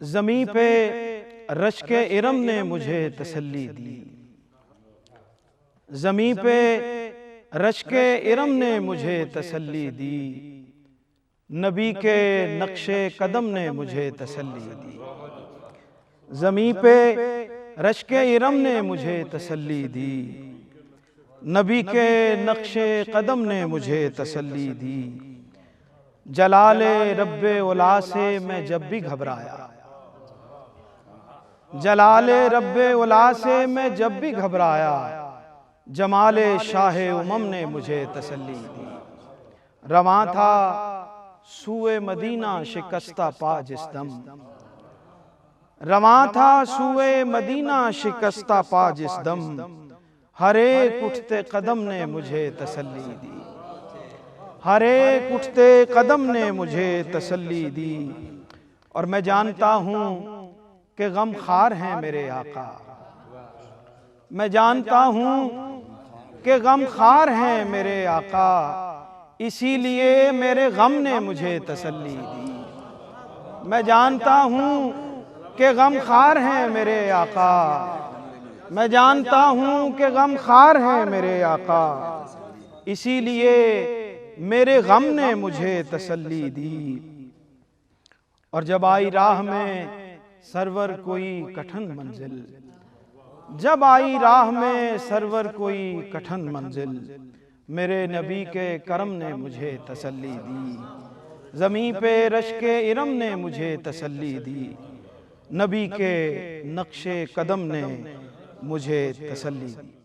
ज़मीं पे रश्के इरम ने मुझे तसल्ली दी। ज़मीं पे रश्के इरम ने मुझे तसल्ली दी। नबी के नक्शे कदम ने मुझे तसल्ली दी। ज़मीं पे रश्के इरम ने मुझे तसल्ली दी। नबी के नक्शे कदम ने मुझे तसल्ली दी। जलाले रब्बे उला से मैं जब भी घबराया, जलाले रब्बे उला से मैं जब भी घबराया, जमाले शाहे उमम ने मुझे तसल्ली दी। रवां था सूए मदीना शिकस्ता पा जिस दम, रवां था सूए मदीना शिकस्ता पा जिस दम, हर एक उठते कदम ने मुझे तसल्ली दी। हर एक उठते कदम ने मुझे तसल्ली दी। और मैं जानता हूं कि गम खार हैं मेरे आका, मैं जानता हूं कि गम खार हैं मेरे आका, इसीलिए मेरे गम ने मुझे तसल्ली दी। मैं जानता हूं कि गम खार हैं मेरे आका, मैं जानता हूं कि गम खार हैं मेरे आका, इसीलिए मेरे गम ने मुझे तसल्ली दी। और जब आई राह में सरवर कोई कठिन मंजिल, जब आई राह में सरवर कोई कठिन मंजिल, मेरे नबी के करम ने मुझे तसल्ली दी। ज़मीं पे रश्के इरम ने मुझे तसल्ली दी। नबी के नक्शे कदम ने मुझे तसल्ली दी।